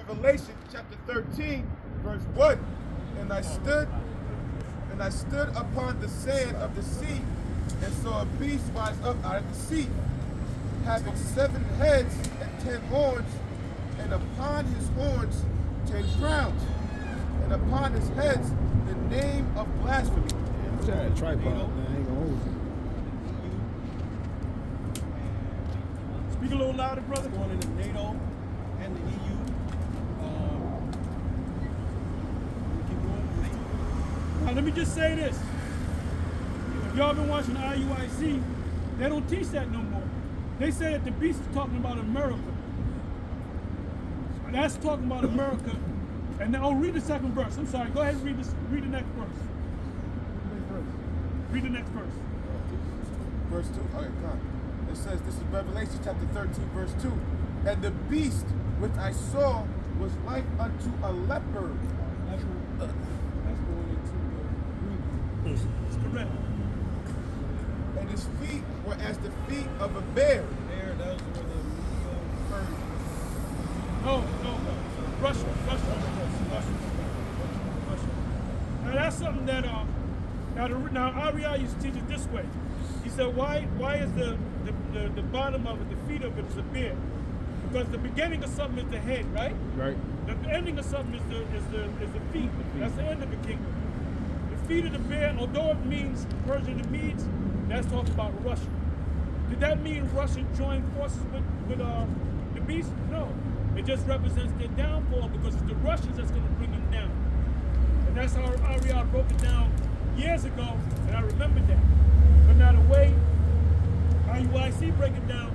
Revelation chapter 13, verse 1. And I stood upon the sand of the sea, and saw a beast rise up out of the sea, having 7 heads and 10 horns, and upon his horns 10 crowns, and upon his heads the name of blasphemy. Try a tripod, man. I ain't gonna hold you. Speak a little louder, brother. Going into NATO and the EU. Keep going. Now, let me just say this. If y'all been watching IUIC, they don't teach that no more. They say that the beast is talking about America. That's talking about America. And now, read the second verse. I'm sorry. Go ahead and read this. Read the next verse. Read the next verse. Verse 2. Okay, come. It says, this is Revelation chapter 13, verse 2. And the beast which I saw was like unto a leopard. That's going into the Greek. It's correct. And his feet were as the feet of a bear. There, those were the Persians. No. Russia. Now that's something that now Ariel used to teach it this way. He said, why is the bottom of it, the feet of it is a bear? Because the beginning of something is the head, right? Right. The ending of something is the feet. That's the end of the kingdom. The feet of the bear, although it means Persia and the Medes, that's talking about Russia. Did that mean Russia joined forces with the beast? No. It just represents their downfall because it's the Russians that's going to bring them down. And that's how Ariel broke it down years ago, and I remember that. But now the way IUIC break it down,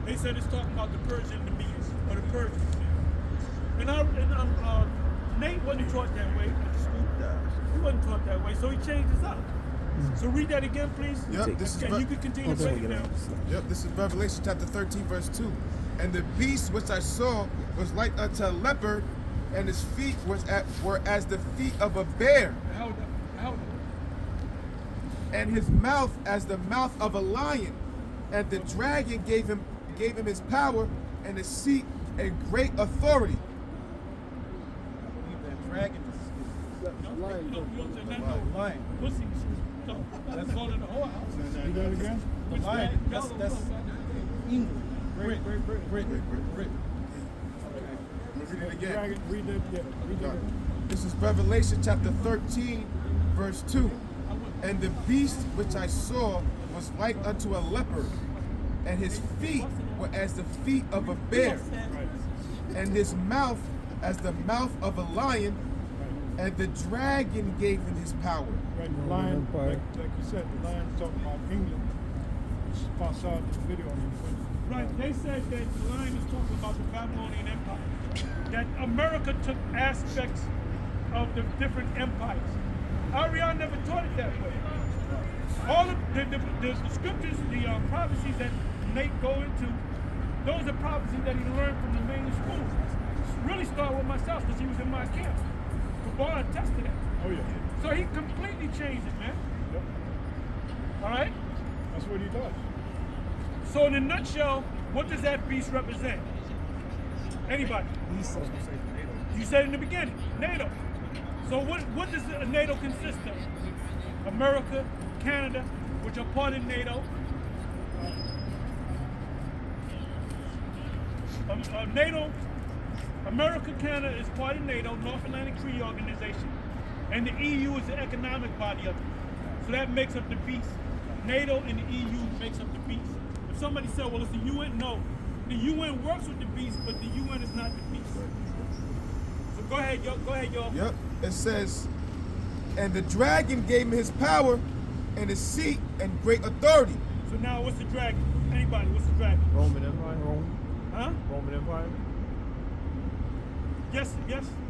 they said it's talking about the Persian and the Medes, or the Persians. And Nate wasn't taught that way at the school. He wasn't taught that way, so he changed his up. So read that again, please. Yep, this is Okay, you can continue to break it down. Yep, this is Revelation chapter 13, verse 2. And the beast which I saw was like unto a leopard, and his feet were as the feet of a bear, How and his mouth as the mouth of a lion. And the dragon gave him his power and his seat and great authority. That dragon is lion. No, you don't say that, no. lion. Pussy. No, that's all in the whole house. You do it again? The lion. That's England. Brit. Read it again. Read it again. This is Revelation chapter 13, verse 2. And the beast which I saw was like unto a leopard, and his feet were as the feet of a bear, and his mouth as the mouth of a lion, and the dragon gave him his power. Right, the lion, like you said, the lion's talking about England. I saw this video on it. Right, they said that the lion is talking about the Babylonian Empire. That America took aspects of the different empires. Ariel never taught it that way. All of the scriptures, the prophecies that Nate go into, those are prophecies that he learned from the main schools. Really started with myself because he was in my camp. Kabbalah attested that. Oh yeah. So he completely changed it, man. Yep. All right? That's what he does. So in a nutshell, what does that beast represent? Anybody? You said in the beginning, NATO. So what does NATO consist of? America, Canada, which are part of NATO. NATO, America, Canada is part of NATO, North Atlantic Treaty Organization, and the EU is the economic body of it. So that makes up the beast. NATO and the EU makes up the beast. If somebody said, well, it's the UN, no. The UN works with the beast, but the UN is not the beast. So go ahead, y'all. Yep. It says, and the dragon gave him his power and his seat and great authority. So now what's the dragon? Anybody, what's the dragon? Roman Empire. Huh? Roman Empire. Yes,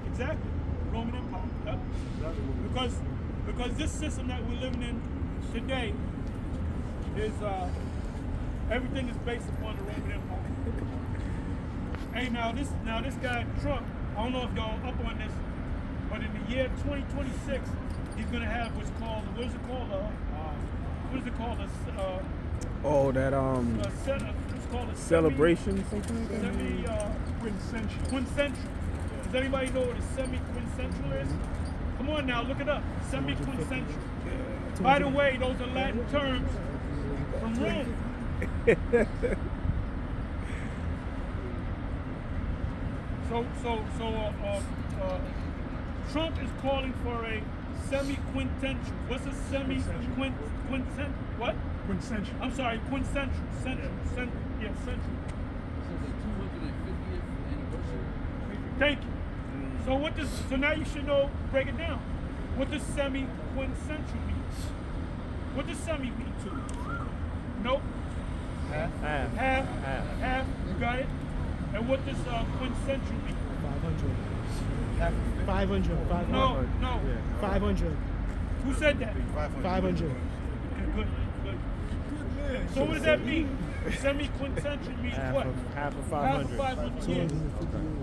exactly. Roman Empire. Yep. Because this system that we're living in today is everything is based upon the Roman Empire. Hey, now this guy Trump, I don't know if y'all up on this, but in the year 2026, he's gonna have what's called it's called a celebration, something like that. quincentennial. Does anybody know what a semi-quintessential is? Come on now, look it up. Semi-quintessential. By the way, those are Latin terms from Rome. Trump is calling for a semi-quintessential. What's a semi-quintessential? What? Quintessential. I'm sorry, quintessential. Central. Yeah, central. So the 250th anniversary. Thank you. So what does? So now you should know. Break it down. What does semi-quintessential mean? What does semi mean? Nope. Half. You got it. And what does quintessential mean? 500. No. 500. Who said that? 500. Okay, good. So what does that mean? Semi-quintessential means what? Half of Half 500. of 500 years.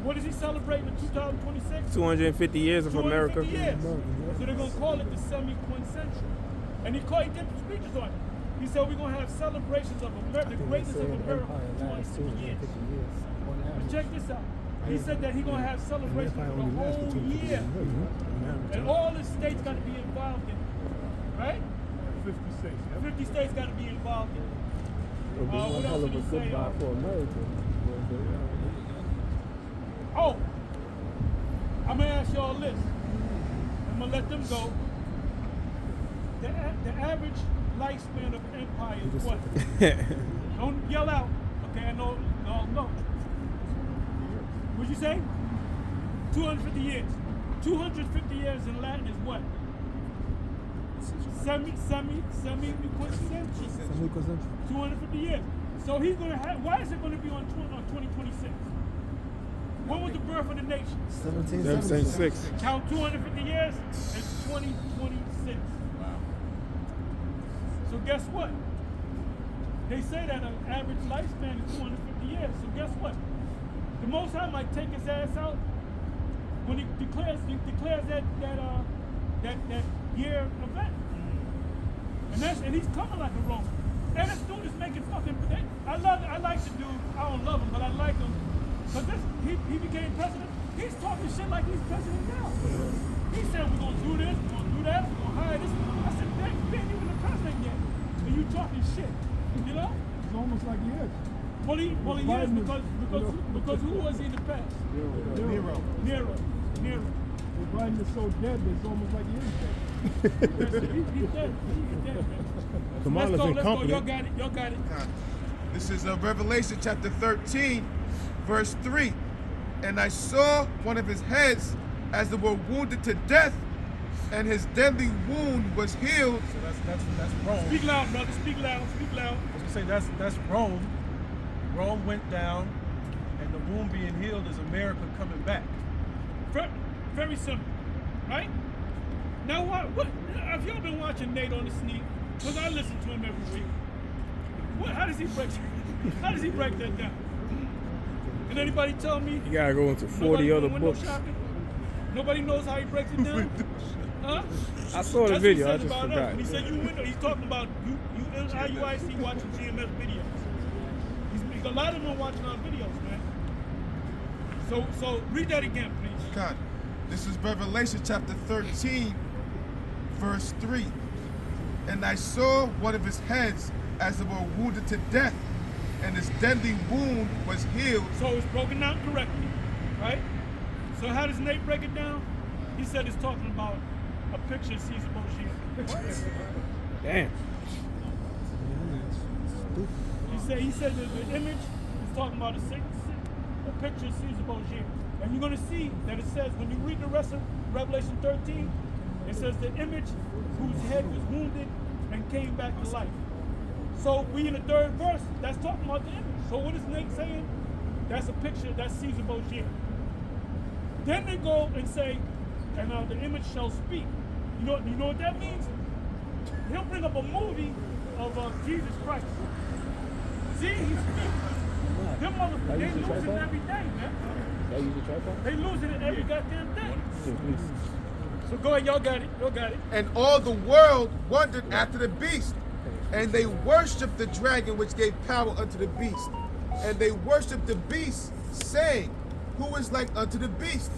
What is he celebrating in 2026? 250 years of 250 America. years. So they're going to call it the semi-quintessential. And he did speeches on it. He said we're going to have celebrations of America, the greatness of America for 250 years. But check this out. He said that he's going to have celebrations for the whole year. And all the states got to be involved in it. Right? 50 states. Yeah. 50 states got to be involved in it. What else did he say? Oh, I'm going to ask y'all this. I'm going to let them go. The average lifespan of empire is what? Don't yell out. Okay, I know. No. What'd you say? 250 years. 250 years in Latin is what? Semi-quintessential. 250 years. So he's going to have, why is it going to be on 2026? When was the birth of the nation? 1776. Count 250 years, it's 2026. So guess what? They say that an average lifespan is 250 years. So guess what? The Most High might take his ass out when he declares that year event. And he's coming like a Roman. And this dude is making fucking. I like the dude. I don't love him, but I like him. Because he became president. He's talking shit like he's president now. He said we're gonna do this, we're gonna do that, we're gonna hire this. I said, dang, you ain't even the president yet. And you talking shit. You know? It's almost like he is. Well, he is because who was he in the past? Nero. Well, Biden is so dead that it's almost like he is dead. He's dead. He's dead, man. Kamala's Let's go. incompetent. Y'all got it. This is Revelation chapter 13, verse 3. And I saw one of his heads as it were wounded to death, and his deadly wound was healed. So that's Rome. Speak loud, brother. Speak loud. I was gonna say that's Rome. Rome went down, and the wound being healed is America coming back. Very simple, right? Now, what have y'all been watching Nate on the Sneak? Because I listen to him every week. How does he break that down? Can anybody tell me? You gotta go into 40 other books. Nobody knows how he breaks it down? Huh? I saw the That's video, what I he said just about us. forgot. When he said you window, he's talking about you IUIC watching GMS videos. A lot of them are watching our videos, man. So read that again, please. God, this is Revelation chapter 13, verse 3. And I saw one of his heads as it were wounded to death, and his deadly wound was healed. So it's broken down correctly, right? So how does Nate break it down? He said it's talking about a picture of Caesar Borgia. Damn. He said that the image is talking about a picture of Caesar Borgia. And you're going to see that it says, when you read the rest of Revelation 13, it says the image whose head was wounded and came back to life. So we in the third verse, that's talking about the image. So what is Nate saying? That's a picture, that's Caesar Borgia. Then they go and say, and the image shall speak. You know what that means? He'll bring up a movie of Jesus Christ. See, he speaks. Them motherfuckers, they lose it every day, man. They losing it every goddamn day. So go ahead, y'all got it. And all the world wondered after the beast. And they worshipped the dragon which gave power unto the beast. And they worshipped the beast, saying, who is like unto the beast?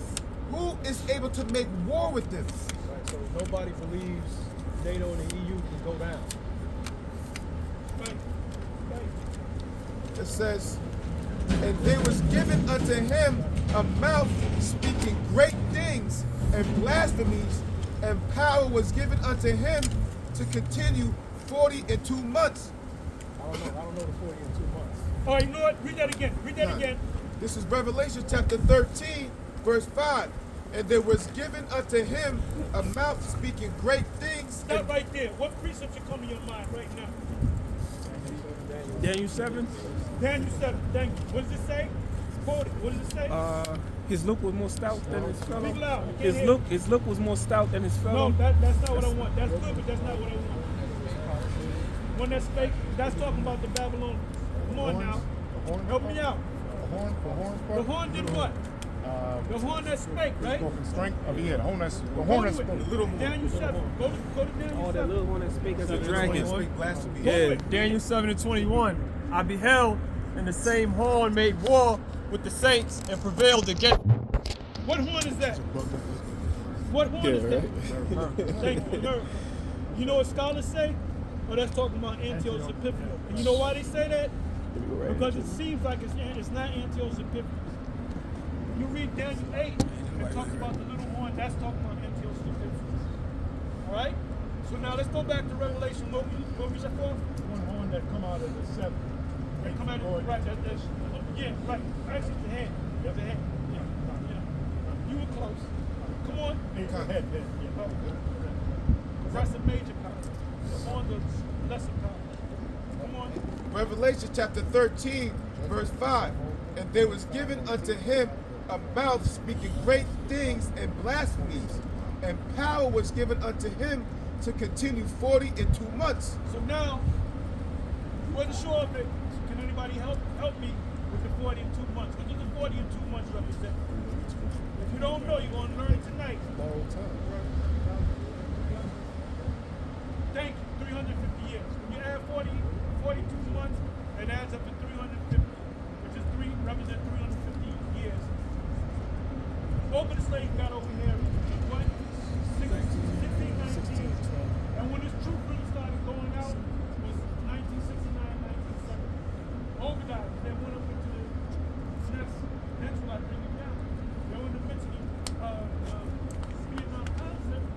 Who is able to make war with them? Right, so nobody believes NATO and the EU can go down. Right. Right. It says, and there was given unto him a mouth speaking great things and blasphemies, and power was given unto him to continue 42 months. I don't know the 40 in 2 months. All right, you know what? Read that again. Read that again. This is Revelation chapter 13, verse 5. And there was given unto him a mouth speaking great things. Stop right there. What precepts are coming to your mind right now? Daniel 7. Daniel 7. Thank you. What does it say? Quote it. What does it say? His look was more stout than his fellow. Speak loud. I can't hear you. His look was more stout than his fellow. No, that's not what I want. That's good, but that's not what I want. When that spake, that's talking about the Babylonians. Come on now. Help me out. The horn did what? The horn that spake, right? The horn that's Go to spoke. it. little more. Daniel 7. Go to Daniel Oh, 7. that little one that spake as a Little dragon. one speak blasphemy. Go Yeah. it. Daniel 7:21. I beheld, and the same horn made war with the saints and prevailed against. What horn is that? What horn is that? Thank you. Myrrh. You know what scholars say? Oh, that's talking about Antiochus Epiphanes. And you know why they say that? Because it seems like it's not Antiochus Epiphanes. You read Daniel 8, it talks about the little horn, that's talking about Antiochus Epiphanes. All right? So now let's go back to Revelation. What we said for? One horn that come out of the seven. They come out of right. Yeah, right. Actually, the head. There's a head. Yeah. You were close. Come on. Head. Oh, that's a major power. The horn is lesser power. Come on. Revelation chapter 13, verse 5. And there was given unto him a mouth speaking great things and blasphemies, and power was given unto him to continue 42 months. So now, you wasn't sure of it. Can anybody help me with the 40 in 2 months? What does the 40 in 2 months represent? If you don't know, you're going to learn it tonight. Thank you. 350 years. When you add 42 months, it adds up to 350, which is represent 350 years. Over the slave got over here, what? 1619. And when this troop really started going out, was 1969, 1970. Overdrive, they went up into the next peninsula, I think it down. They went to Michigan, Vietnam conflict.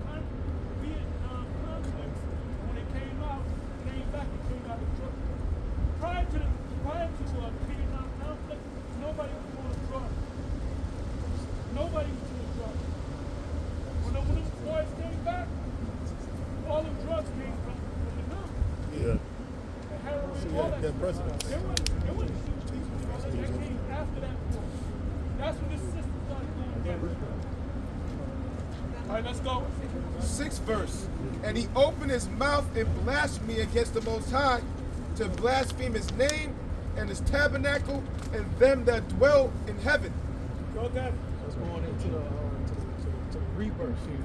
When they came out, came back, and came out of drugs. Prior to the Vietnam conflict, nobody was doing drugs. Nobody was doing drugs. When the boys came back, all the drugs came from the gun. Yeah. The heroin, all that stuff. president. They wouldn't shoot people. That came after that war. That's when this system started going down. All right, let's go. 6th verse. And he opened his mouth in blasphemy against the Most High, to blaspheme his name and his tabernacle and them that dwell in heaven. Go that. Let's go on into the rebirth here.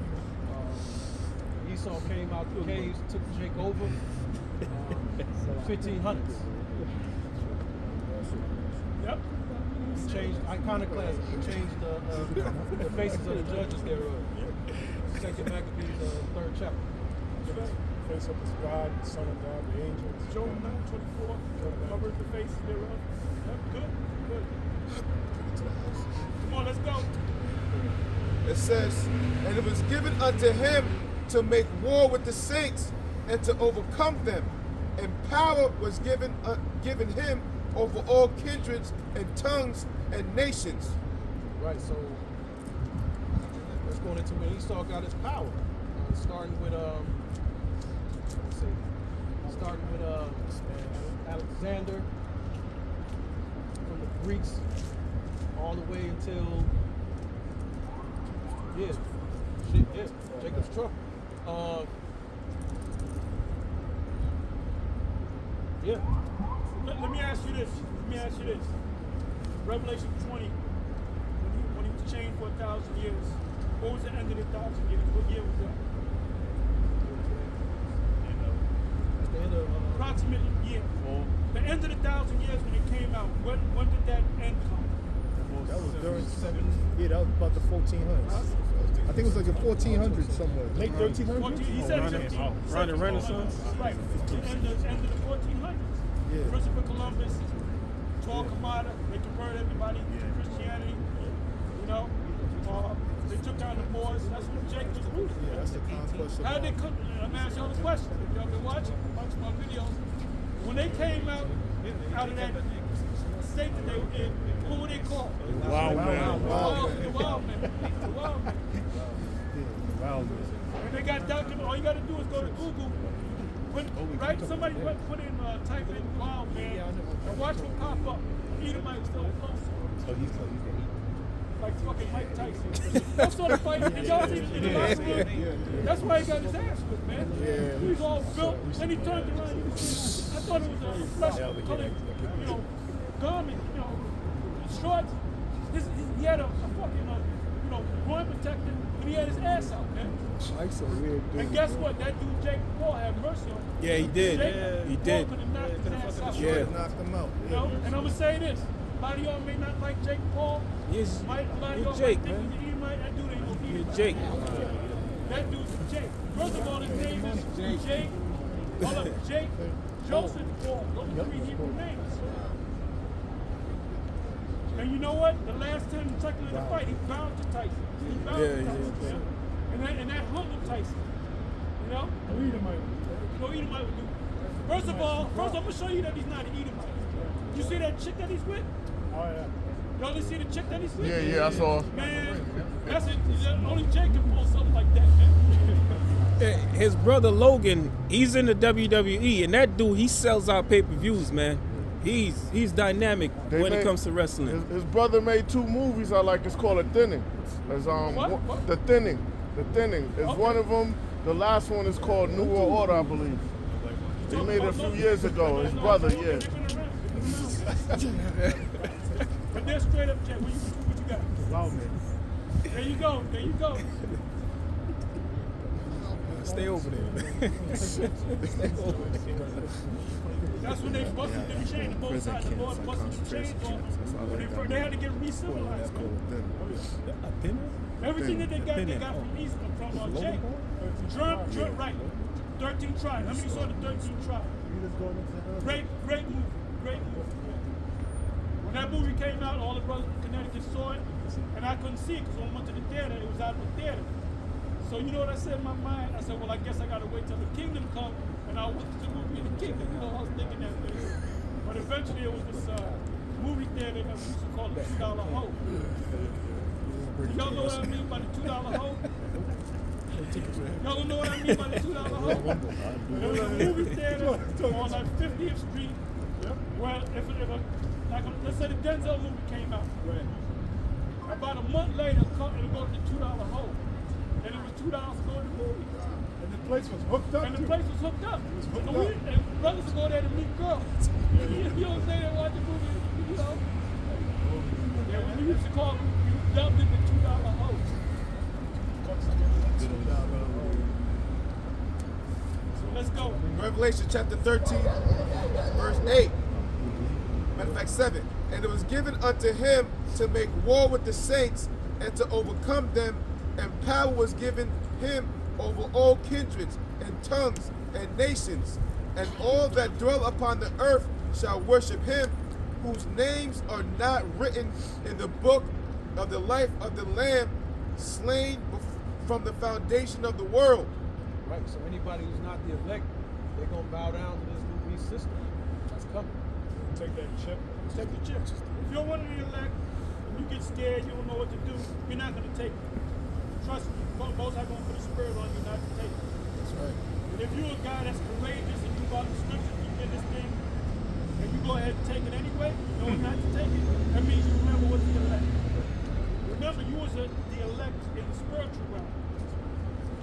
Esau came out the caves, took Jake over. 1500s. Yep. He changed iconoclasm. He changed the faces of the judges thereof. Second Maccabees, 3rd chapter. Face up as God, Son of God, the angels. Job 9:24. Covered the face thereof. Yep, good. Come on, let's go. It says, and it was given unto him to make war with the saints and to overcome them. And power was given him over all kindreds and tongues and nations. Right, so let's go into when Esau got his power. Starting with Alexander, from the Greeks, all the way until Jacob's trouble. Let me ask you this. Revelation 20, when he was chained for 1,000 years, what was the end of the 1,000 years? What year was that? At the end of Approximately year. The end of the 1,000 years when it came out, when did that end come? That was during yeah, that was about the 1400s. I think it was like the 1400s somewhere. Late 1300s? He said 15. Around the Renaissance. Right. End of the 1400s. Yeah. Christopher Columbus, Torquay Armada, they converted everybody to Christianity. You know, they took down the Moors. That's when Jake was rooted. Yeah, that's the conquest of How did they cook? I'm gonna ask y'all the question. If y'all been watching a bunch of my videos, when they came out of that state that they were in, what were they called? Wild Man. The Wild Man. The Wild Man. Wild Man. And they got documented. All you got to do is go to Google. Somebody put in, type in Wild Man, and watch what pop up. Edomite was still close. So he's Like fucking Mike Tyson. That sort of fight. Did y'all see in the locker room? That's why he got his ass whipped, man. He was all built. Then he turned around. I thought it was a flesh colored, garment, shorts. He had a fucking, groin protector, and he had his ass out, man. Mike's a weird dude. And guess what? That dude, Jake Paul, had mercy on him. Yeah, he did. Jake He Paul did. could have knocked his ass out. Yeah. Knocked him out. You know? And I'm going to say this. A lot of y'all may not like Jake Paul. He's A lot of y'all Jake, might think man. he's an Edomite. That dude ain't no Edomite. He's Jake. That dude's Jake. First of all, his name is Jake. Hold up, Jake Joseph Paul. Those are three Hebrew names. And you know what? The last 10 seconds of the fight, he bowed to Tyson. He bowed to Tyson. Yeah. And that humbled Tyson. You know? No Edomite. No Edomite would do. First of all, I'm going to show you that he's not an Edomite. You see that chick that he's with? Oh, yeah. Y'all didn't see the chick that he's with? Yeah, I saw. Man, that's it. Only Jake can pull something like that, man. His brother Logan, he's in the WWE, and that dude, he sells out pay-per-views, man. He's dynamic when it comes to wrestling. His brother made 2 movies I like. It's called The Thinning. It's, What? The Thinning. The Thinning is one of them. The last one is called New World Order, I believe. He made it a few years ago. His brother, yeah. But they're straight up, Jake. What you got? Wild Man. There you go. There you go. Stay over there. That's when they busted them chains. Both sides of the board busted the chains off. They had to get re-civilized. Everything that they got from East, from Jake. Drum, right. 13 tribes. How many saw the 13 tribes? Great movie. Great movie. When that movie came out, all the brothers from Connecticut saw it, and I couldn't see it because when I went to the theater, it was out of the theater. So you know what I said in my mind? I said, well, I guess I gotta wait till the kingdom comes, and I'll watch the movie in the kingdom. You know, I was thinking that way. But eventually it was this movie theater that we used to call the $2 hole. Y'all know what I mean by the $2 hole? Y'all don't know what I mean by the $2 hole? There was a movie theater on like 50th Street, where let's say the Denzel movie came out. About a month later, it'll go to the $2 hole. And it was $2 to go to the movie. And the place was hooked up. And the place was hooked up. And brothers would go there to meet girls. You don't stay there and watch the movie, you know. Yeah, when we used to call them, you dubbed it the $2 hole. So let's go. Revelation chapter 13, verse 8. Matter of fact, 7. And it was given unto him to make war with the saints and to overcome them, and power was given him over all kindreds and tongues and nations, and all that dwell upon the earth shall worship him, whose names are not written in the book of the life of the Lamb, slain from the foundation of the world. Right, so anybody who's not the elect, they're going to bow down to this new beast system. That's coming. Take that chip. Take the chip. If you're one of the elect and you get scared, you don't know what to do, you're not going to take it. Trust me, most are going to put a spirit on you not to take it. That's right. And if you're a guy that's courageous and you got the scriptures, you get this thing, and you go ahead and take it anyway, knowing not to take it, that means you remember what's the elect. Remember, you was the elect in the spiritual realm.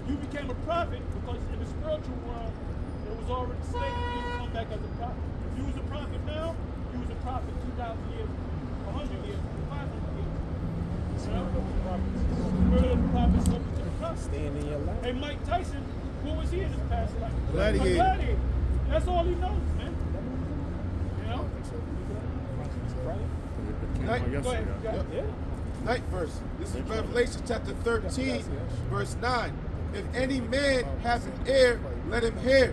You became a prophet because in the spiritual realm, it was already slated for you to come back as a prophet. If you was a prophet now, you was a prophet 2,000 years, 100 years, 500 years. You know? The spirit of the prophet spoken to the prophet. Stand in your life. Hey, Mike Tyson, what was he in his past life? Gladiator. A gladiator. That's all he knows, man. You know? Night, Go ahead. Yep. Ninth verse. This is Revelation chapter 13, verse 9. If any man hath an ear, let him hear.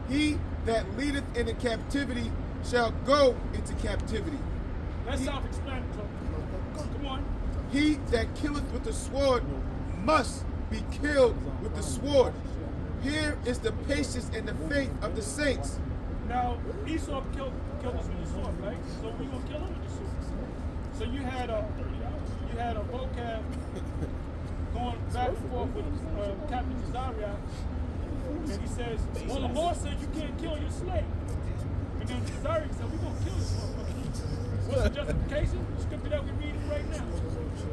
He that leadeth into captivity shall go into captivity. That's self-explanatory. Come on. He that killeth with the sword must be killed with the sword. Here is the patience and the faith of the saints. Now, Esau killed us with the sword, right? So we're gonna kill him with the sword. So you had a vocab going back and forth with Captain Cesario, and he says, well, the law says you can't kill your slave. And then Cesario said, we're gonna kill this motherfucker. What's the justification? The scripture that we're reading right now.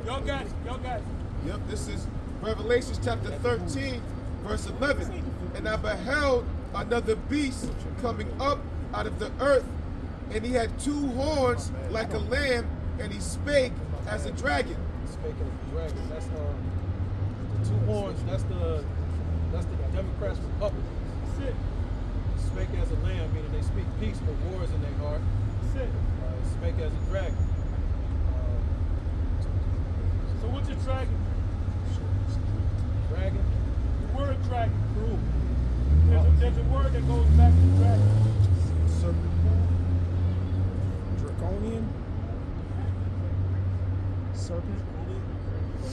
Y'all got it. Yep, this is Revelation chapter 13, verse 11. And I beheld another beast coming up out of the earth, and he had two horns like a lamb, and he spake as a dragon. Spake as a dragon. That's the two horns. That's the Democrats Republic. That's it. Spake as a lamb, meaning they speak peace but wars in their heart. That's it. Spake as a dragon. So what's a dragon? Dragon. The word dragon. There's a word that goes back to dragon. Draconian? Serpent.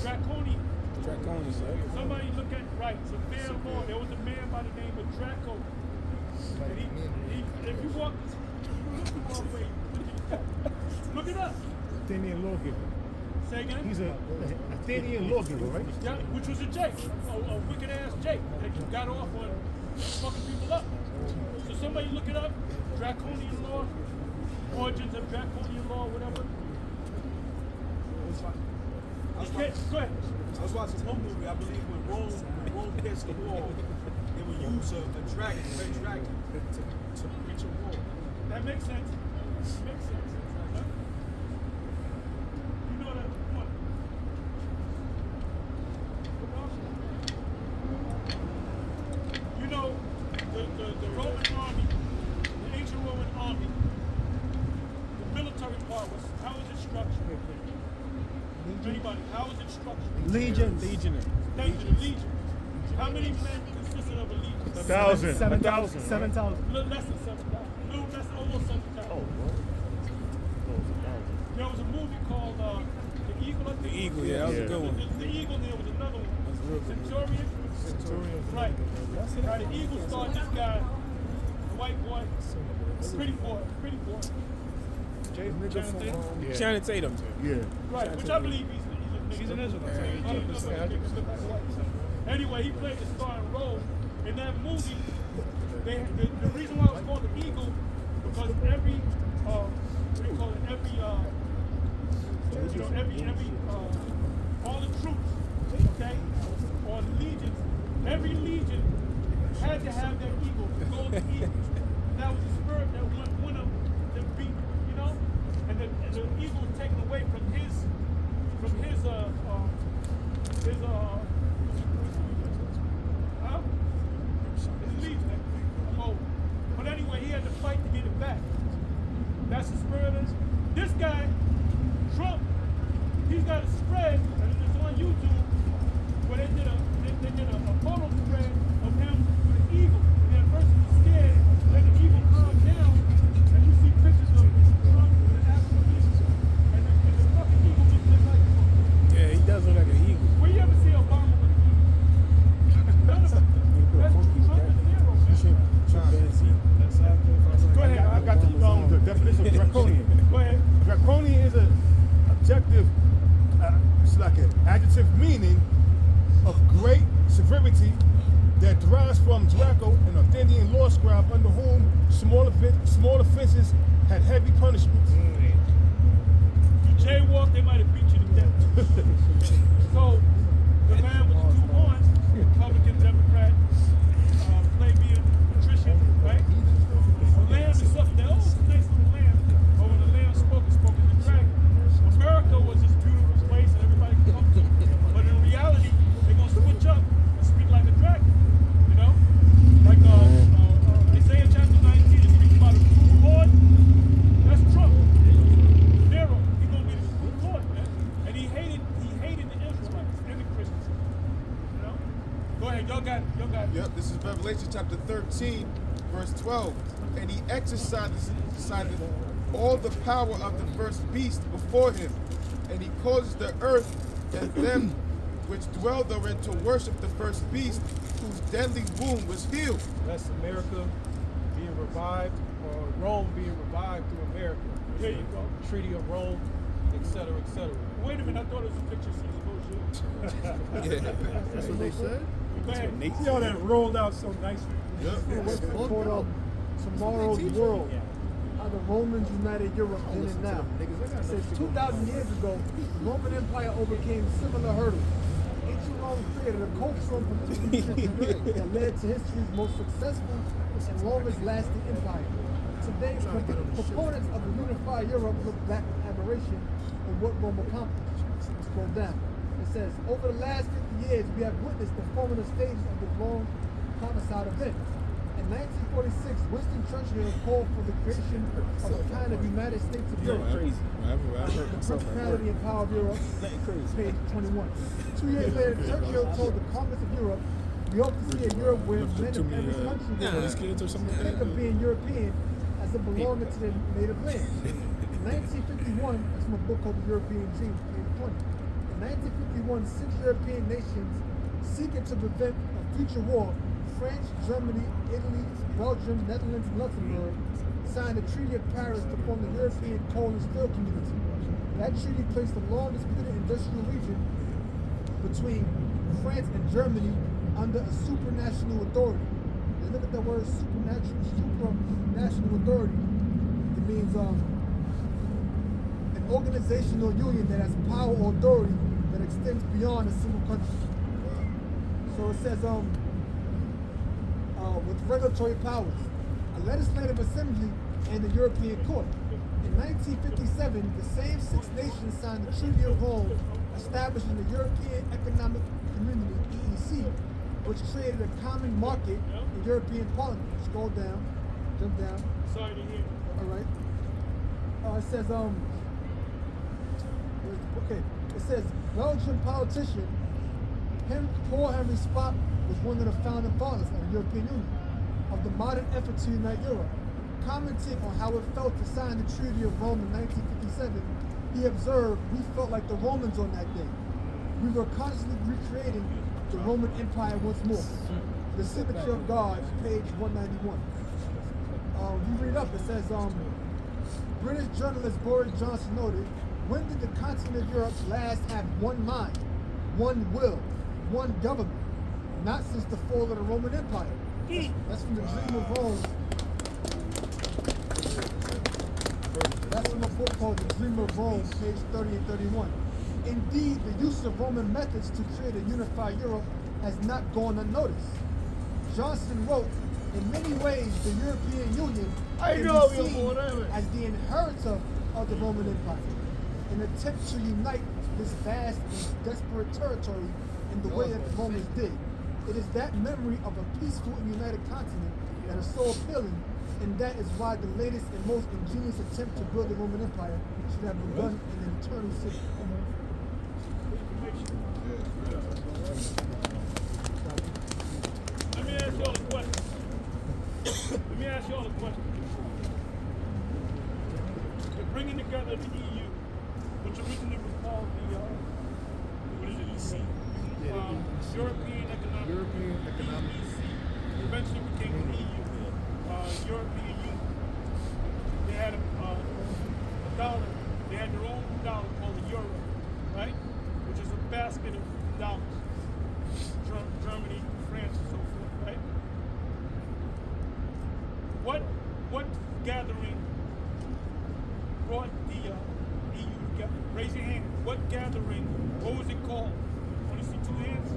Draconian. Draconian, right? Somebody look at right. It's a fair law. There was a man by the name of Draco. And he if you walk look it up. Athenian lawgiver. Say again? He's a Athenian lawgiver, right? Yeah, which was a Jake, a wicked ass Jake that got off on fucking people up. So somebody look it up. Draconian law, origins of draconian law, whatever. Go ahead. I was watching one movie. I believe when Rome gets the wall, they would use a dragon, a red dragon, to reach a wall. That makes sense. Makes sense. Huh? You know that. Come on. You know the Roman army, the ancient Roman army, the military part was how was it structured? Anybody? How was it structured? Legion. Thank you, legion. How many men consisted of a legion? 1,000. 7,000. 7,000. Less than 7,000. No, that's almost 7,000. There was a movie called The Eagle. The Eagle, yeah, that was a good one. The Eagle, there was another one. Centurion. Right. Now the Eagle starred this guy, the white boy, pretty boy. Channing Tatum. Yeah. Right, which I believe he's an Israelite. Anyway, he played a starring role in that movie. The reason why it was called The Eagle, because every all the troops, okay, or legions, every legion had to have that eagle, the golden eagle. That was the spirit that went up to beat, you know, and the eagle was taken away from his legion. But anyway, he had to fight to get it back. That's the spirit of this guy, Trump. He's got a spread, and it's on YouTube, where they did a photo spread of him with an eagle. And at first he was scared, then the eagle calmed down, and you see pictures of Trump with an African eagle. And the fucking eagle looks just like Trump. Yeah, he does look like an eagle. Where you ever see Obama with an eagle? That's Trump is zero, man. Go ahead. I got the definition of draconian. Go ahead. Draconian is an objective, it's like an adjective meaning of great severity that derives from Draco, an Athenian law scribe under whom small offenses had heavy punishments. You jaywalk, they might have beat you to death. So, the man with the two horns, Republican, Democrat, plebeian, patrician, right? The lamb is something that, it's a nice little lamb. But when the lamb spoke as a dragon. America was this beautiful place and everybody could come to it. But in reality, they're going to switch up and speak like a dragon. You know? Like Isaiah chapter 19, it speaks about a true Lord. That's Trump. ahead. Y'all got it. Y'all got it. Yep, this is Revelation chapter 13, verse 12. And he exercised all the power of the first beast before him. And he causes the earth and them which dwell therein to worship the first beast, whose deadly wound was healed. That's America being revived, or Rome being revived through America. There you go. Treaty of Rome, etc., etc. Wait a minute. I thought it was a picture of Caesar Borgia. That's what they said. Go ahead. See how that rolled out so nicely. What's called tomorrow's world? How the Romans united Europe then and now. It says 2,000 years ago, the Roman Empire overcame similar hurdles. Ancient Rome created a cultural that led to history's most successful and longest lasting empire. Today, proponents of the unified Europe look back with admiration on what Rome accomplished. Scroll down. It says, over the last 50 years, we have witnessed the formative stages of this long prophesied event. In 1946, Winston Churchill called for the creation of a kind of United States of Europe. Crazy. The Principality and Power of Europe, page 21. 2 years later, Churchill told the Congress of Europe, we hope to see a Europe where men of every country think of being European as a belonging to their native land. In 1951, that's from a book called The European Dream, page 20. In 1951, 6 European nations seeking to prevent a future war, France, Germany, Italy, Belgium, Netherlands, and Luxembourg, signed the Treaty of Paris to form the European Coal and Steel Community. That treaty placed the long-disputed industrial region between France and Germany under a supranational authority. They look at the word supranational authority. It means an organizational union that has power or authority that extends beyond a single country. So it says, with regulatory powers, a legislative assembly, and the European Court. In 1957, the same 6 nations signed the Treaty of Rome, establishing the European Economic Community, EEC, which created a common market in European Parliament. Scroll down, jump down. Sorry to hear. All right. It says, okay. It says, Belgian politician Paul Henry Spaak was one of the founding fathers of the European Union, of the modern effort to unite Europe. Commenting on how it felt to sign the Treaty of Rome in 1957, he observed, we felt like the Romans on that day. We were constantly recreating the Roman Empire once more. The Signature of God, page 191. You read up, it says, British journalist Boris Johnson noted, when did the continent of Europe last have one mind, one will, one government? Not since the fall of the Roman Empire. That's from the Dream of Rome. That's from a book called The Dream of Rome, page 30 and 31. Indeed, the use of Roman methods to create a unified Europe has not gone unnoticed. Johnson wrote, in many ways, the European Union can be seen as the inheritor of the Roman Empire, an attempt to unite this vast and desperate territory in the way that the Romans did. It is that memory of a peaceful and united continent that is so appealing, and that is why the latest and most ingenious attempt to build the Roman Empire should have begun in an eternal city. Let me ask y'all a question. They're bringing together the EU, which originally was called the EC, European Economic. Eventually became the EU, European Union. They had a dollar. They had their own dollar called the euro, right? Which is a basket of dollars. Germany, France, and so forth, right? What gathering brought the EU together? Raise your hand. What gathering? What was it called? Want to see 2 hands?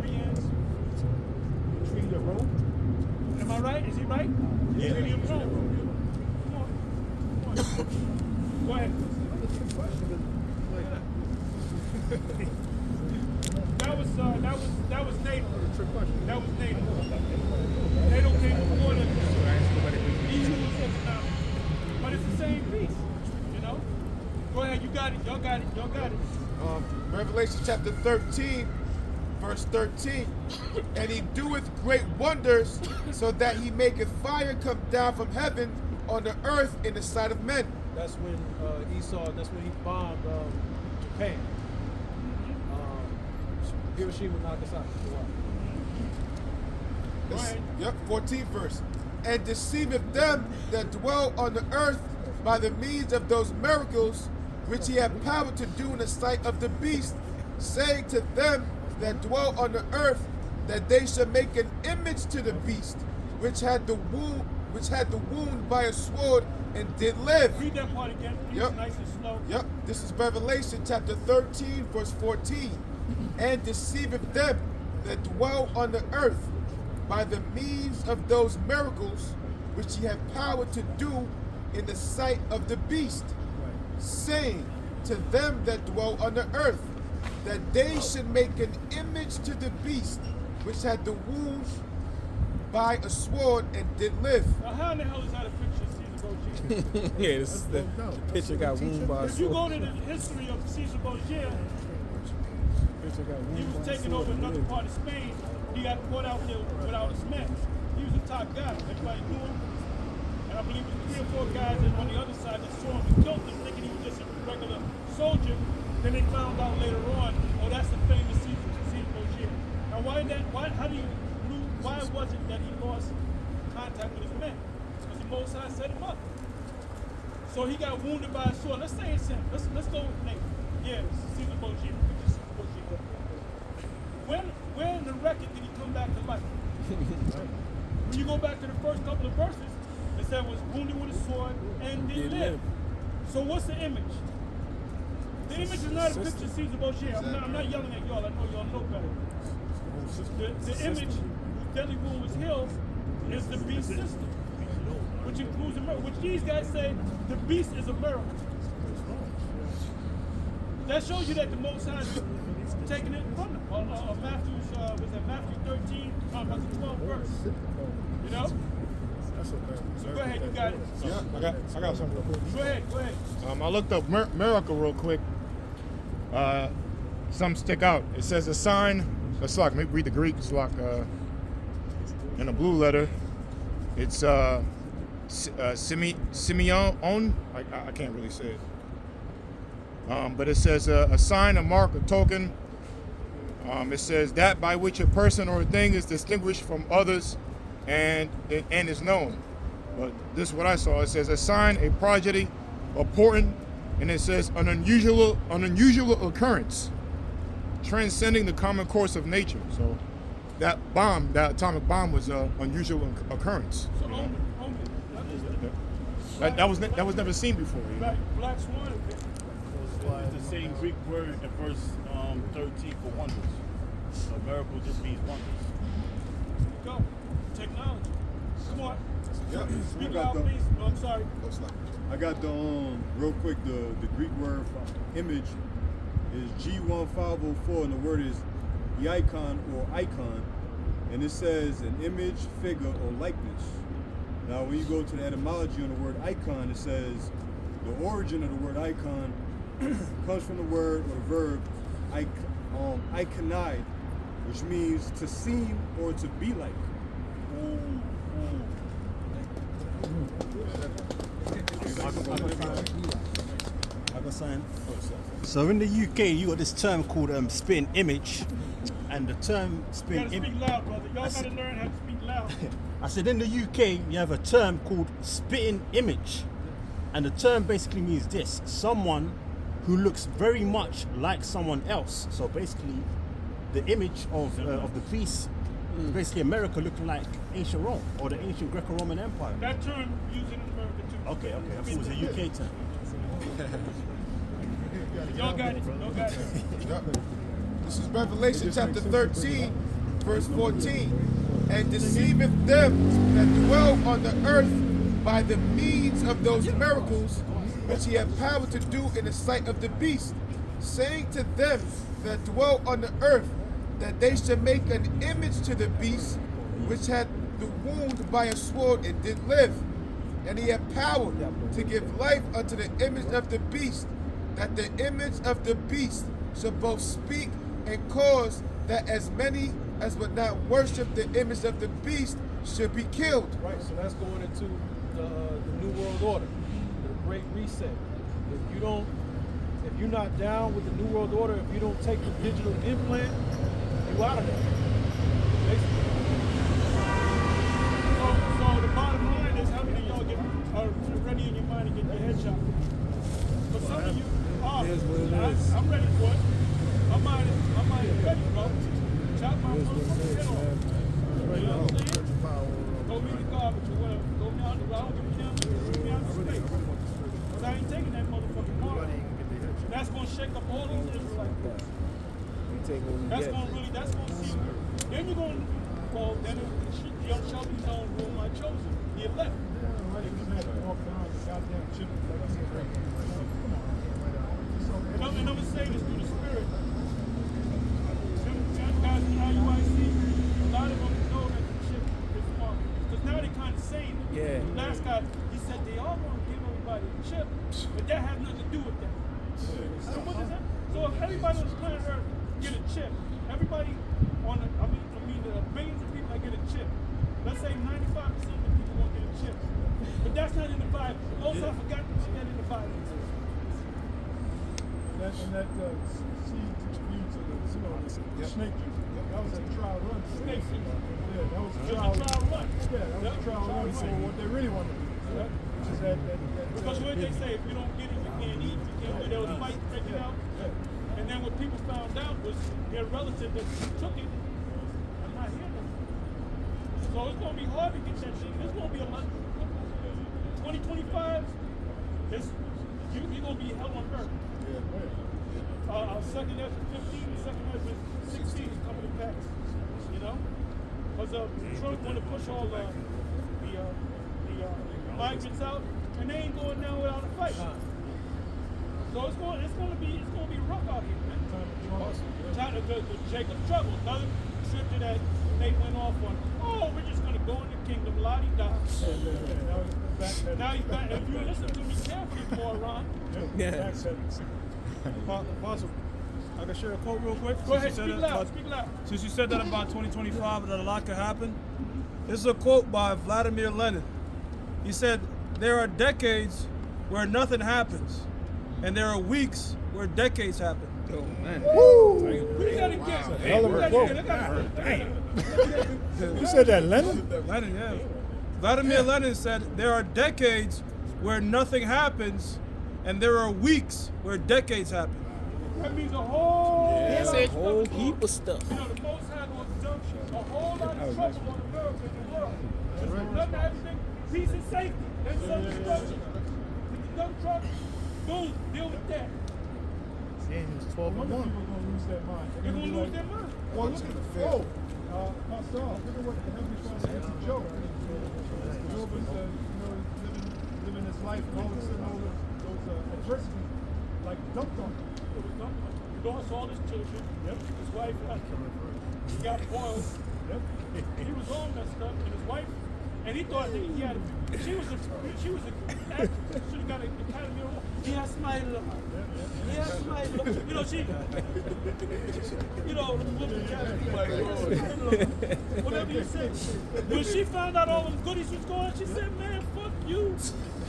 3 hands? Treaty of Rome? Am I right? Is he right? Yeah. Treaty of Rome. Come on. Go ahead. That was NATO. That was NATO. NATO came before the EU was economic. But it's the same piece, you know? Go ahead, you got it. Y'all got it. Revelation chapter 13, verse 13. And he doeth great wonders, so that he maketh fire come down from heaven on the earth in the sight of men. That's when that's when he bombed Japan. Hiroshima, Nagasaki. Yep, 14th verse. And deceiveth them that dwell on the earth by the means of those miracles which he had power to do in the sight of the beast, saying to them that dwell on the earth that they should make an image to the beast, which had the wound by a sword and did live. Read that part again, please, nice and slow. Yep, this is Revelation chapter 13, verse 14. And deceiveth them that dwell on the earth by the means of those miracles which he had power to do in the sight of the beast, saying to them that dwell on the earth that they should make an image to the beast which had the wound by a sword and did live. Now, how in the hell is that a picture of Caesar Borgia? Yeah, this is the picture got wound by a If you go sword. to the history of Caesar Borgia, he was taking over another part of Spain. He got caught out there without his men. He was a top guy. Everybody knew him. And I believe it was 3 or 4 guys on the other side that saw him and killed him, thinking he was just a regular soldier. Then they found out later on, oh, that's the famous Caesar Borgia. Now, why was it that he lost contact with his men? Because the Most High set him up. So he got wounded by a sword. Let's say it's him. Let's go with the name. Yeah, Caesar Borgia. Where in the record did he come back to life? When you go back to the first couple of verses, it said was wounded with a sword and did live. So what's the image? The image is not a picture of Caesar Borgia. I'm not yelling at y'all. I know y'all know better. The image whose deadly wound was healed is the beast system, which includes America. Which these guys say the beast is America. That shows you that the Most High is taking it from them. Matthew 13, about the 12th verse. You know? So go ahead, you got it. Yeah, I got something real quick. Go ahead. I looked up miracle real quick. Some stick out. It says a sign. Let's maybe read the Greek. It's like in a blue letter. It's Simeon. I can't really say it. But it says a sign, a mark, a token. It says that by which a person or a thing is distinguished from others and is known. But this is what I saw. It says a sign, a prodigy, a portent, and it says an unusual occurrence, transcending the common course of nature. So that atomic bomb was an unusual occurrence. So That was never seen before. You know? Black Swan. It's the same Greek word in verse 13 for wonders. A miracle just means wonders. Go. Technology. Come on. Yep. Speak loud, please. No, I'm sorry. I got the real quick the Greek word for image is G1504 and the word is icon or icon, and it says an image, figure, or likeness. Now when you go to the etymology on the word icon, it says the origin of the word icon comes from the word or the verb iconide, which means to seem or to be like. So in the UK, you got this term called spitting image, and the term spitting image. You gotta speak loud, brother. Y'all gotta learn how to speak loud. I said in the UK, you have a term called spitting image, and the term basically means this: someone who looks very much like someone else. So basically, the image of the beast, basically America looking like ancient Rome or the ancient Greco-Roman Empire. That term used in America too. Okay. I thought it was a UK term. Y'all got it. Yep. This is Revelation chapter 13, verse 14. And deceiveth them that dwell on the earth by the means of those miracles which he had power to do in the sight of the beast, saying to them that dwell on the earth that they should make an image to the beast which had the wound by a sword and did live. And he had power to give life unto the image of the beast, that the image of the beast should both speak and cause that as many as would not worship the image of the beast should be killed. Right, so that's going into the New World Order, the Great Reset. If you're not down with the New World Order, if you don't take the digital implant, you out of there. Basically. So the bottom line is, how many of y'all are ready in your mind to get your head shot? But some of you are. I'm ready for it. My mind is ready, bro. Chop my motherfucking head off. You know what I'm saying? Go meet the garbage or whatever. Go down the road, give me down the space. Because I ain't taking that motherfucking car. That's going to shake up all those Israelites. That's going to see. Then you're going to, well, then young Shelby's own room I chosen. The elect. And I'm going to say this through the Spirit. Them guys in IUIC, a lot of them know that the shit is smart. Because now they kind of saying it. Yeah. The last guy, he said they all want to give everybody a chip, but that has nothing to do with that. So what is that? So if everybody on this planet Earth get a chip, everybody on the, I mean the billions of people that get a chip, let's say 95% of the people won't get a chip. But that's not in the Bible. Also, I forgot to put that in the Bible. That seed distributed to the snake juice. That was a trial run. Snake juice. Yeah, that was a It was trial a trial run. Yeah, that was a trial run for what they really wanted to do. Which is that Because what they say, if you don't get it, you can't eat. You can't. There was a fight breaking out. And then what people found out was their relative that took it. I'm not here no more. So it's going to be hard to get that shit. It's going to be a lot. 2025, you're going to be hell on earth. Second Ezra 15 and second Ezra 16 is coming to pass. You know? Because Trump want to push all the migrants out, and they ain't going down without a fight. So it's going to be rough out here, man. The Jacob trouble, another scripture that they went off on. Oh, we're just going to go in the kingdom, la-di-da. Now he's back. If you listen to me carefully, moron. Yeah. Apostle, I can share a quote real quick. Go ahead, speak loud, speak loud. Since you said that about 2025, that a lot could happen. This is a quote by Vladimir Lenin. He said, "There are decades where nothing happens, and there are weeks where decades happen." Oh, man. Woo! Who got it again? Who said that, Lenin? Lenin, yeah. Vladimir Lenin said, "There are decades where nothing happens, and there are weeks where decades happen." That means a whole That's a whole heap of stuff. You know, the Most High will dump a whole lot of trouble on America and the world. Just nothing, everything, peace and safety, and some destruction. If you dump trouble, boom, deal with that. Daniel's 12 People are going to lose their mind. They're going to lose their mind. Well, look at the film. Pastor, look at what the Heavenly Father did to Job. Job was, living his life, and all of a sudden, all those adversities, like, dumped on him. It was dumped on him. He lost all his children. Yep. His wife left him. He got boiled. Yep. He was all messed up, and his wife, and he thought that he had, she was an actress. Should have got an Academy Award. He has smile. He has smile. You know, she, you know, whatever you say. When she found out all the goodies was going, she said, "Man, fuck you.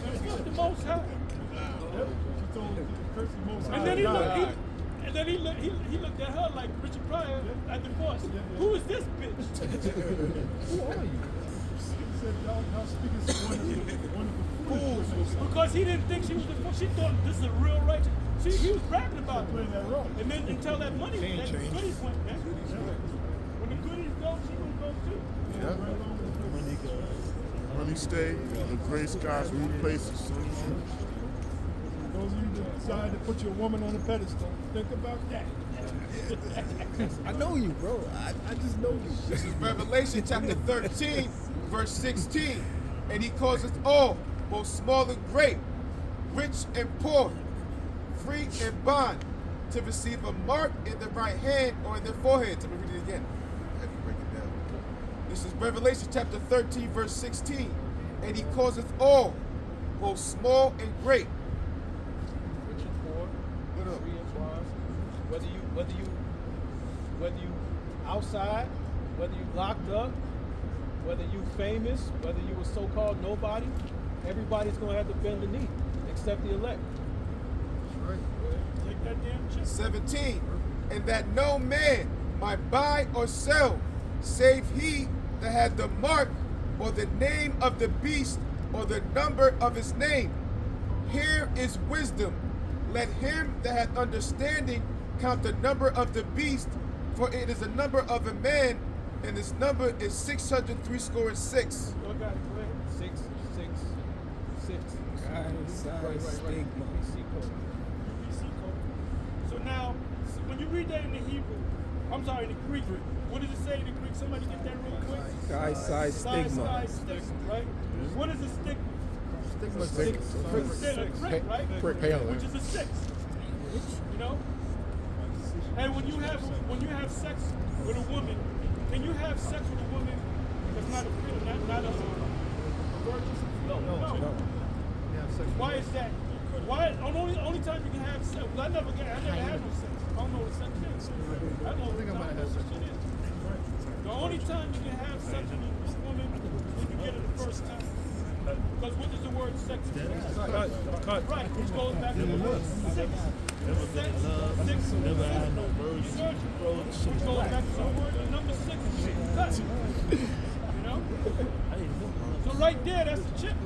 And fuck the Most High." She told him to curse the Most High. And then he looked at her like Richard Pryor at divorce. Who is this bitch? Who are you? He said, y'all speaking some wonderful fools. Because he didn't think she was the fool. She thought this is a real righteous. He was bragging about it. Playing that role. And then until that money, that goodies went, man. When the goodies go, she gonna go too. Money stay, the gray skies rule places. Those of you that decide to put your woman on a pedestal, think about that. I know you, bro. I just know you. This is Revelation chapter 13, verse 16. And he causes all, both small and great, rich and poor, free and bond, to receive a mark in the right hand or in their foreheads. Let me read it again. Let me break it down. This is Revelation chapter 13, verse 16. And he causeth all, both small and great. Rich and poor, free and bond. Whether you outside, whether you locked up, whether you famous, whether you a so-called nobody, everybody's gonna have to bend the knee, except the elect. Take that damn chip. 17. And that no man might buy or sell, save he that had the mark or the name of the beast or the number of his name. Here is wisdom. Let him that hath understanding count the number of the beast, for it is the number of a man, and his number is 666. Go ahead. 666. Stigma. UBC code. So now, when you read that in the Hebrew, I'm sorry, in the Greek, what does it say in the Greek? Somebody get that real quick. Sky side stigma. Stigma, right? What is a stigma? Stigma is Prick, right? Which is a 6. You know? And when you have sex with a woman, can you have sex with a woman that's not a virgin? No. Why is that? Why? Only time you can have sex. Well, I never had no sex. I don't know what sex is. I don't know what sex is. The only time you can have sex with a woman is when you get it the first time. Because what does the word sex mean? Right, which goes back to the word 6. Sex, never had no virgin. Which goes back to the word number 6, cut. You know? So right there, that's the chip.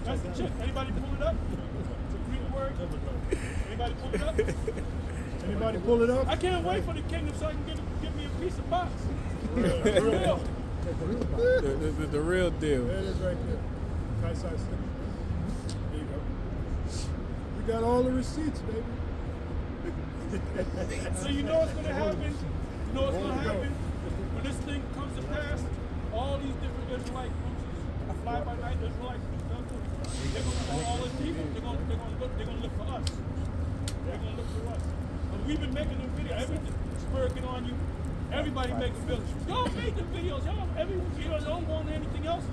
That's the chip. Anybody pull it up? It's a Greek word. Anybody pull it up? Anybody pull it up? I can't wait for the kingdom so I can give me a piece of box. Real. The real deal. There it is right there. Sky side stigma. There you go. We got all the receipts, baby. So you know what's going to happen? You know what's going to happen? When this thing comes to pass, all these different Israelite groups, fly-by-night Israelite groups, they're going to all these people, they're going to look for us. They're going to look for us. And we've been making them videos. Everything, Spur, get on you. Everybody making videos. Y'all make the videos. Y'all don't want anything else.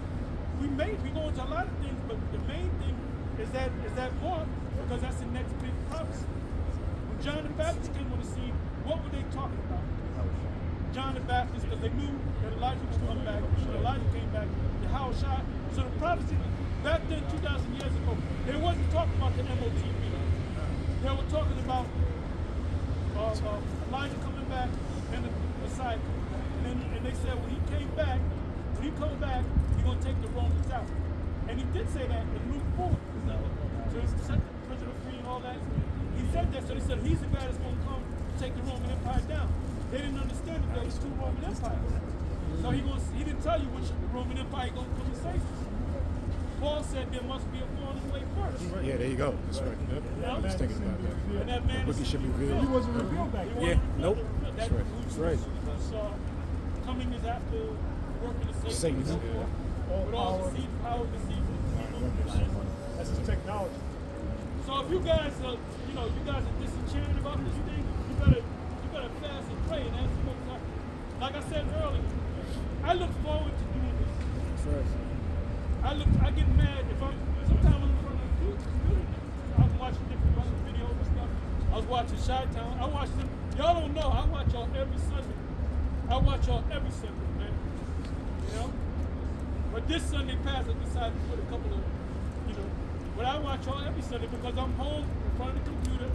We go into a lot of things, but the main thing is that mark, because that's the next big prophecy. When John the Baptist came on the scene, what were they talking about? John the Baptist, because they knew that Elijah was coming back. When Elijah came back, the house shot. So the prophecy back then, 2,000 years ago, they wasn't talking about the MOTV. They were talking about Elijah coming back and the Messiah. And they said when he comes back, he's going to take the Romans out. And he did say that in Luke 4. So he set the prisoner free and all that. He said that, so they said he's the guy that's going to come to take the Roman Empire down. They didn't understand that there was 2 Roman empires. So he didn't tell you which Roman Empire going to come and save us. Paul said there must be a falling away first. Yeah, there you go. That's right. Yep. I was thinking about that. And that man Bookie should be revealed. He wasn't revealed back then. Yeah, nope. That's right. That's right. Coming is after working to Satan. Satan. With all the seed power of the season. That's his technology. So if you guys are, disenchanted about this thing, you better fast and pray and ask the Most High. Like I said earlier, I look forward to doing this. That's right. I get mad if sometimes I'm in front of the computer. I'm watching different videos and stuff. I was watching Chi-Town. I watch them. Y'all don't know. I watch y'all every Sunday. Man. You know? But this Sunday past, I decided to put a couple of, but I watch y'all every Sunday because I'm home in front of the computer.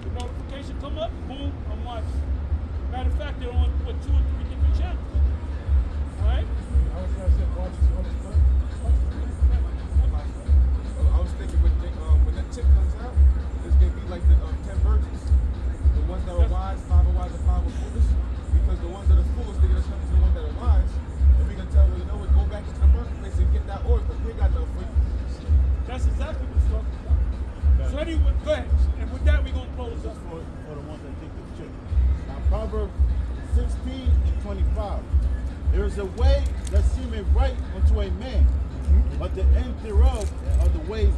The notification come up, boom, I'm watching. Matter of fact, they're on 2 or 3 different channels. All right? I was trying to say, watch this. I was thinking when that chip comes out, it's going to be like the 10 virgins. The ones that are wise, 5 are wise, and 5 are foolish. Because the ones that are foolish, they're going to come to the ones that are wise. And we're going to tell them, go back into the birthplace and get that oil because we ain't got no free. That's exactly what it's talking about. So anyway, go ahead. And with that, we're going to close up. For the ones that think it's chicken. Now, Proverbs 16:25. There is a way that seemeth right unto a man, but the end thereof are the ways